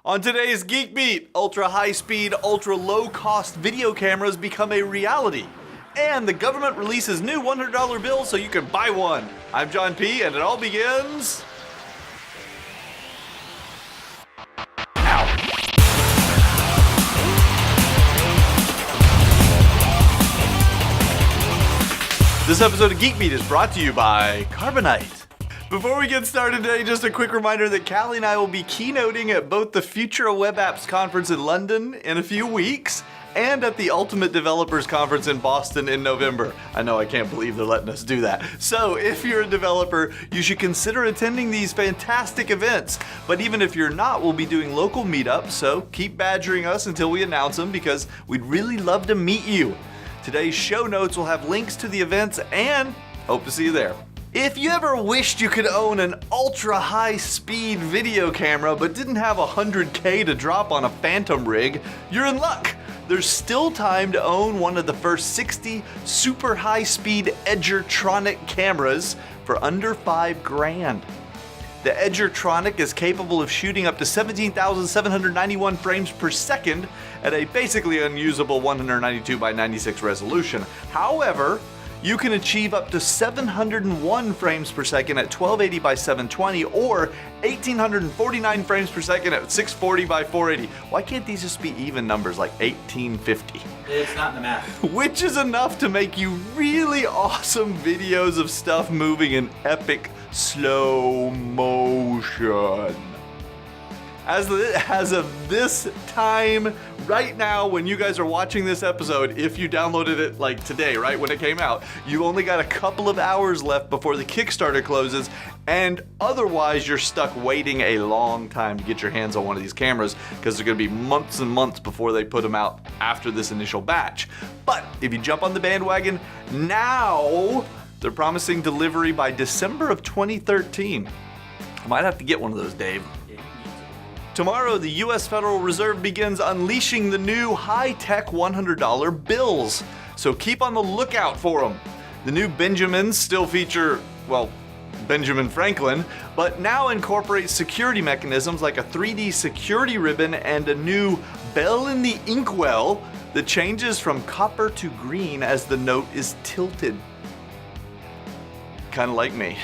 On today's Geek Beat, ultra high-speed, ultra low-cost video cameras become a reality. And the government releases new $100 bills so you can buy one. I'm John P, and it all begins... now. This episode of Geek Beat is brought to you by Carbonite. Before we get started today, just a quick reminder that Callie and I will be keynoting at both the Future of Web Apps Conference in London in a few weeks and at the Ultimate Developers Conference in Boston in November. I know, I can't believe they're letting us do that. So if you're a developer, you should consider attending these fantastic events. But even if you're not, we'll be doing local meetups, so keep badgering us until we announce them because we'd really love to meet you. Today's show notes will have links to the events and hope to see you there. If you ever wished you could own an ultra high speed video camera but didn't have $100K to drop on a phantom rig, you're in luck. There's still time to own one of the first 60 super high speed Edgertronic cameras for under $5,000. The Edgertronic is capable of shooting up to 17,791 frames per second at a basically unusable 192 by 96 resolution. However, you can achieve up to 701 frames per second at 1280 by 720 or 1849 frames per second at 640 by 480. Why can't these just be even numbers like 1850? It's not in the math. Which is enough to make you really awesome videos of stuff moving in epic slow motion. As of this time, right now, when you guys are watching this episode, if you downloaded it like today, right, when it came out, you only got a couple of hours left before the Kickstarter closes, and otherwise you're stuck waiting a long time to get your hands on one of these cameras because they're going to be months and months before they put them out after this initial batch. But if you jump on the bandwagon now, they're promising delivery by December of 2013. I might have to get one of those, Dave. Tomorrow, the U.S. Federal Reserve begins unleashing the new high-tech $100 bills, so keep on the lookout for them. The new Benjamins still feature, well, Benjamin Franklin, but now incorporate security mechanisms like a 3D security ribbon and a new bell in the inkwell that changes from copper to green as the note is tilted. Kinda like me.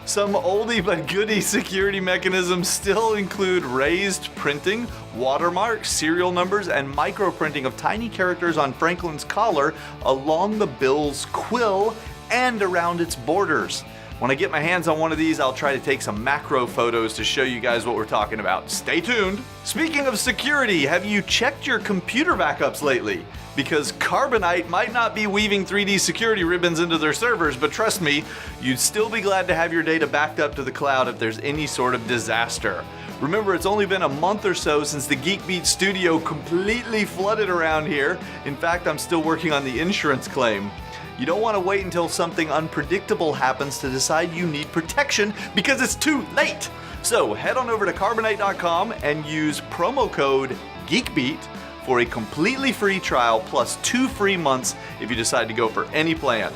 Some oldie but goodie security mechanisms still include raised printing, watermarks, serial numbers, and microprinting of tiny characters on Franklin's collar along the bill's quill and around its borders. When I get my hands on one of these, I'll try to take some macro photos to show you guys what we're talking about. Stay tuned. Speaking of security, have you checked your computer backups lately? Because Carbonite might not be weaving 3D security ribbons into their servers, but trust me, you'd still be glad to have your data backed up to the cloud if there's any sort of disaster. Remember, it's only been a month or so since the Geek Beat studio completely flooded around here. In fact, I'm still working on the insurance claim. You don't want to wait until something unpredictable happens to decide you need protection because it's too late. So head on over to Carbonite.com and use promo code GeekBeat for a completely free trial plus 2 free months if you decide to go for any plan.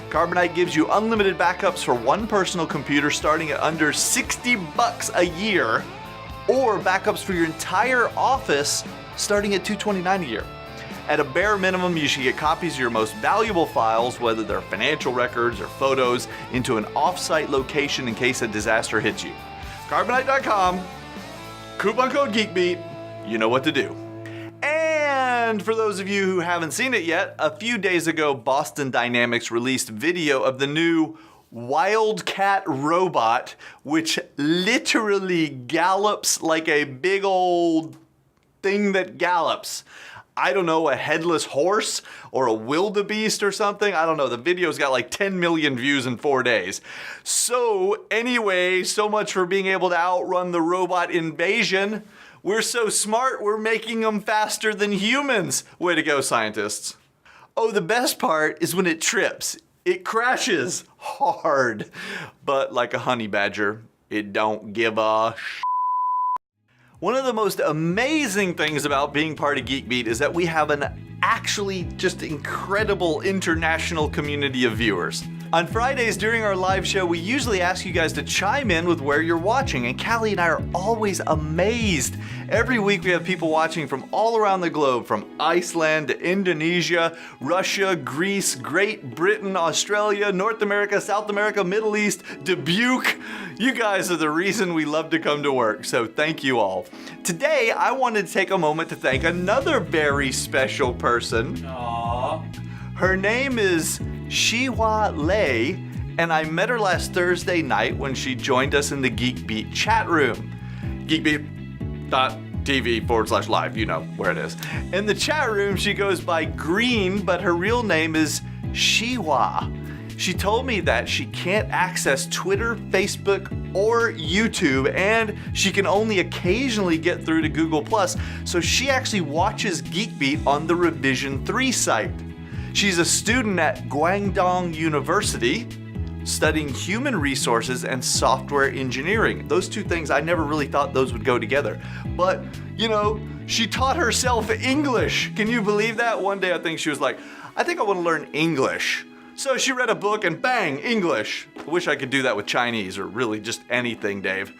Carbonite gives you unlimited backups for one personal computer starting at under $60 a year, or backups for your entire office starting at $229 a year. At a bare minimum, you should get copies of your most valuable files, whether they're financial records or photos, into an off-site location in case a disaster hits you. Carbonite.com, coupon code GeekBeat, you know what to do. And for those of you who haven't seen it yet, a few days ago, Boston Dynamics released video of the new Wildcat robot, which literally gallops like a big old thing that gallops. I don't know, a headless horse or a wildebeest or something. I don't know. The video's got like 10 million views in 4 days. So anyway, so much for being able to outrun the robot invasion. We're so smart, we're making them faster than humans. Way to go, scientists. Oh, the best part is when it trips. It crashes hard. But like a honey badger, it don't give a sh**. One of the most amazing things about being part of Geek Beat is that we have an actually just incredible international community of viewers. On Fridays during our live show, we usually ask you guys to chime in with where you're watching, and Callie and I are always amazed. Every week we have people watching from all around the globe, from Iceland to Indonesia, Russia, Greece, Great Britain, Australia, North America, South America, Middle East, Dubuque. You guys are the reason we love to come to work, so thank you all. Today, I wanted to take a moment to thank another very special person. Aww. Her name is Shiwa Lei, and I met her last Thursday night when she joined us in the Geek Beat chat room. geekbeat.tv/live, you know where it is. In the chat room, she goes by Green, but her real name is Shiwa. She told me that she can't access Twitter, Facebook, or YouTube, and she can only occasionally get through to Google+, so she actually watches Geek Beat on the Revision 3 site. She's a student at Guangdong University, studying human resources and software engineering. Those two things, I never really thought those would go together. But, you know, she taught herself English. Can you believe that? One day I think she was like, I think I want to learn English. So she read a book and bang, English. I wish I could do that with Chinese, or really just anything, Dave.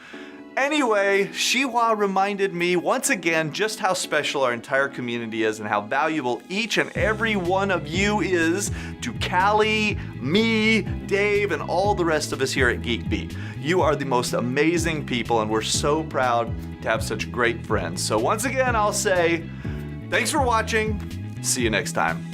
Anyway, Shiwa reminded me once again just how special our entire community is and how valuable each and every one of you is to Callie, me, Dave, and all the rest of us here at Geek Beat. You are the most amazing people, and we're so proud to have such great friends. So once again, I'll say, thanks for watching. See you next time.